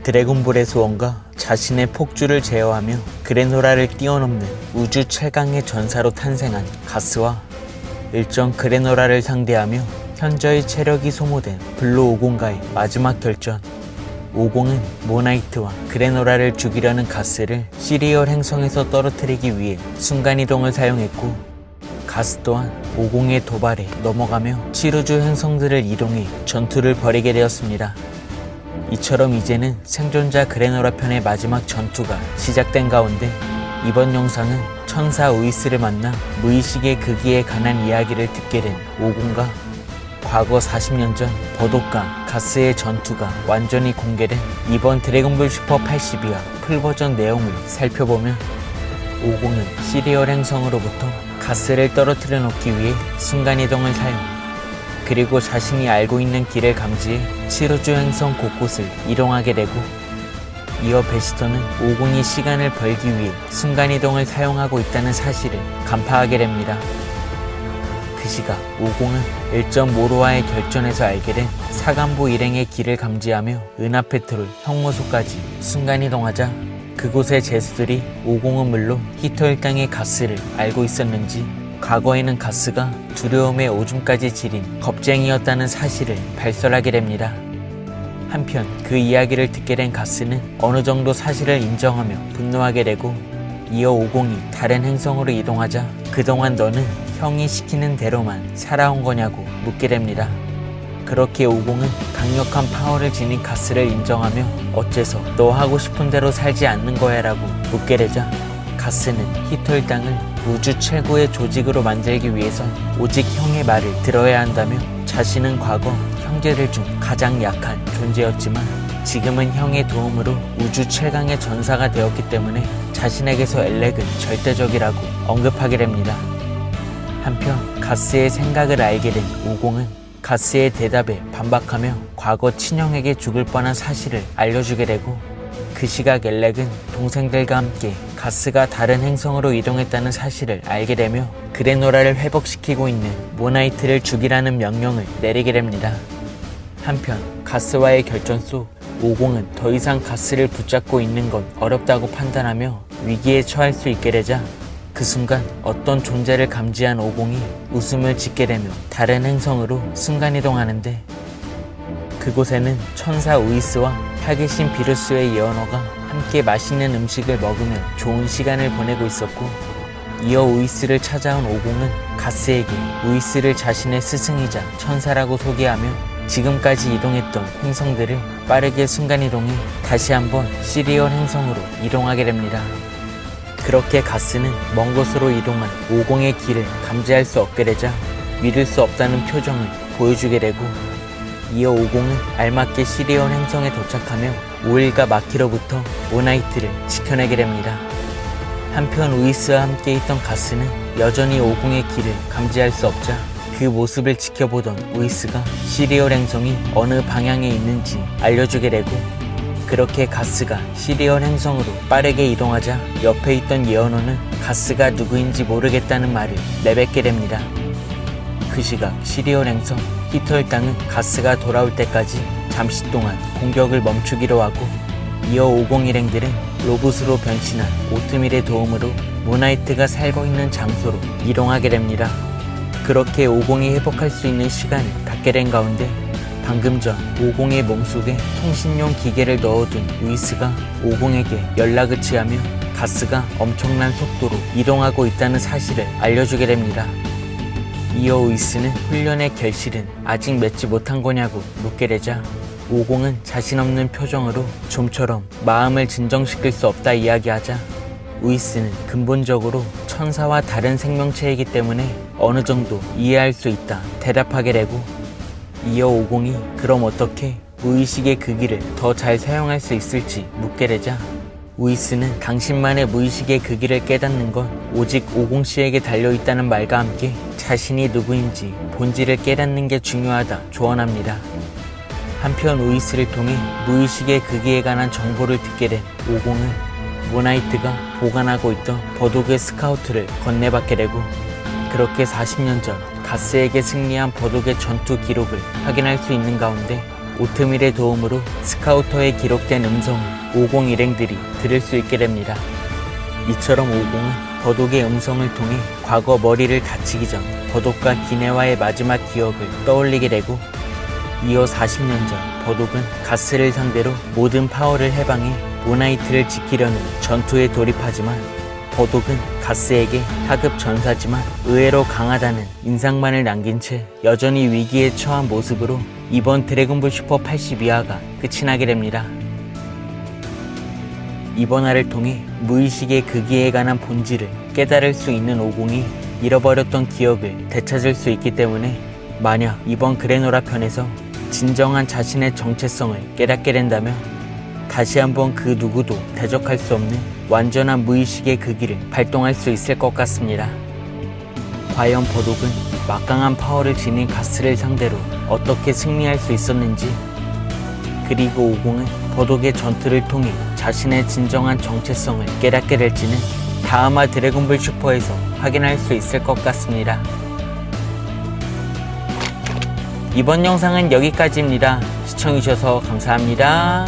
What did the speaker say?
드래곤볼의 소원과 자신의 폭주를 제어하며 그레노라를 뛰어넘는 우주 최강의 전사로 탄생한 가스와 일정 그레노라를 상대하며 현저히 체력이 소모된 블루 5공과의 마지막 결전. 5공은 모나이트와 그레노라를 죽이려는 가스를 시리얼 행성에서 떨어뜨리기 위해 순간이동을 사용했고, 가스 또한 5공의 도발에 넘어가며 7우주 행성들을 이동해 전투를 벌이게 되었습니다. 이처럼 이제는 생존자 그레노라 편의 마지막 전투가 시작된 가운데 이번 영상은 천사 우이스를 만나 무의식의 극기에 관한 이야기를 듣게 된 5공과 과거 40년 전 버독과 가스의 전투가 완전히 공개된 이번 드래곤볼 슈퍼 82화 풀버전 내용을 살펴보면, 5공은 시리얼 행성으로부터 가스를 떨어뜨려 놓기 위해 순간이동을 사용, 그리고 자신이 알고 있는 길을 감지해 7우주 행성 곳곳을 이동하게 되고, 이어 베시터는 5공이 시간을 벌기 위해 순간이동을 사용하고 있다는 사실을 간파하게 됩니다. 그 시각 5공은 일정 모로와의 결전에서 알게 된 사간부 일행의 길을 감지하며 은하페트롤 형무소까지 순간이동하자, 그곳의 제수들이 5공은 물론 히터 일당의 가스를 알고 있었는지 과거에는 가스가 두려움의 오줌까지 지린 겁쟁이였다는 사실을 발설하게 됩니다. 한편 그 이야기를 듣게 된 가스는 어느 정도 사실을 인정하며 분노하게 되고, 이어 5공이 다른 행성으로 이동하자 그동안 너는 형이 시키는 대로만 살아온 거냐고 묻게 됩니다. 그렇게 5공은 강력한 파워를 지닌 가스를 인정하며 어째서 너 하고 싶은 대로 살지 않는 거야 라고 묻게 되자, 가스는 히터 일당을 우주 최고의 조직으로 만들기 위해선 오직 형의 말을 들어야 한다며, 자신은 과거 형제들 중 가장 약한 존재였지만 지금은 형의 도움으로 우주 최강의 전사가 되었기 때문에 자신에게서 엘렉은 절대적이라고 언급하게 됩니다. 한편 가스의 생각을 알게 된 5공은 가스의 대답에 반박하며 과거 친형에게 죽을 뻔한 사실을 알려주게 되고, 그 시각 엘렉은 동생들과 함께 가스가 다른 행성으로 이동했다는 사실을 알게 되며 그레노라를 회복시키고 있는 모나이트를 죽이라는 명령을 내리게 됩니다. 한편 가스와의 결전 속 5공은 더 이상 가스를 붙잡고 있는 건 어렵다고 판단하며 위기에 처할 수 있게 되자, 그 순간 어떤 존재를 감지한 5공이 웃음을 짓게 되며 다른 행성으로 순간이동하는데, 그곳에는 천사 우이스와 파괴신 비루스의 예언어가 함께 맛있는 음식을 먹으며 좋은 시간을 보내고 있었고, 이어 우이스를 찾아온 5공은 가스에게 우이스를 자신의 스승이자 천사라고 소개하며 지금까지 이동했던 행성들을 빠르게 순간이동해 다시 한번 시리얼 행성으로 이동하게 됩니다. 그렇게 가스는 먼 곳으로 이동한 5공의 길을 감지할 수 없게 되자 믿을 수 없다는 표정을 보여주게 되고, 이어 5공은 알맞게 시리얼 행성에 도착하며 5일과 마키로부터 모나이트를 지켜내게 됩니다. 한편 우이스와 함께 있던 가스는 여전히 5공의 길을 감지할 수 없자 그 모습을 지켜보던 우이스가 시리얼 행성이 어느 방향에 있는지 알려주게 되고, 그렇게 가스가 시리얼 행성으로 빠르게 이동하자 옆에 있던 예언어는 가스가 누구인지 모르겠다는 말을 내뱉게 됩니다. 그 시각 시리얼 행성 히터 일당은 가스가 돌아올 때까지 잠시 동안 공격을 멈추기로 하고, 이어 5공 일행들은 로봇으로 변신한 오트밀의 도움으로 모나이트가 살고 있는 장소로 이동하게 됩니다. 그렇게 5공이 회복할 수 있는 시간을 갖게 된 가운데, 방금 전 5공의 몸속에 통신용 기계를 넣어둔 우이스가 5공에게 연락을 취하며 가스가 엄청난 속도로 이동하고 있다는 사실을 알려주게 됩니다. 이어 우이스는 훈련의 결실은 아직 맺지 못한 거냐고 묻게 되자, 5공은 자신 없는 표정으로 좀처럼 마음을 진정시킬 수 없다 이야기하자, 우이스는 근본적으로 천사와 다른 생명체이기 때문에 어느 정도 이해할 수 있다 대답하게 되고, 이어 5공이 그럼 어떻게 무의식의 극기를 더 잘 사용할 수 있을지 묻게 되자, 우이스는 당신만의 무의식의 극기를 깨닫는 건 오직 5공씨에게 달려있다는 말과 함께 자신이 누구인지 본질을 깨닫는 게 중요하다 조언합니다. 한편 우이스를 통해 무의식의 극기에 관한 정보를 듣게 된 5공은 모나이트가 보관하고 있던 버독의 스카우트를 건네받게 되고, 그렇게 40년 전 가스에게 승리한 버독의 전투 기록을 확인할 수 있는 가운데 오트밀의 도움으로 스카우터에 기록된 음성을 50 일행들이 들을 수 있게 됩니다. 이처럼 50은 버독의 음성을 통해 과거 머리를 다치기 전 버독과 기네와의 마지막 기억을 떠올리게 되고, 이어 40년 전 버독은 가스를 상대로 모든 파워를 해방해 모나이트를 지키려는 전투에 돌입하지만, 버독은 가스에게 하급 전사지만 의외로 강하다는 인상만을 남긴 채 여전히 위기에 처한 모습으로 이번 드래곤볼 슈퍼 82화가 끝이 나게 됩니다. 이번 화를 통해 무의식의 극기에 관한 본질을 깨달을 수 있는 50이 잃어버렸던 기억을 되찾을 수 있기 때문에, 만약 이번 그래노라 편에서 진정한 자신의 정체성을 깨닫게 된다면 다시 한번 그 누구도 대적할 수 없는 완전한 무의식의 극기를 발동할 수 있을 것 같습니다. 과연 버독은 막강한 파워를 지닌 가스를 상대로 어떻게 승리할 수 있었는지, 그리고 50은 버독의 전투를 통해 자신의 진정한 정체성을 깨닫게 될지는 다음화 드래곤볼 슈퍼에서 확인할 수 있을 것 같습니다. 이번 영상은 여기까지입니다. 시청해주셔서 감사합니다.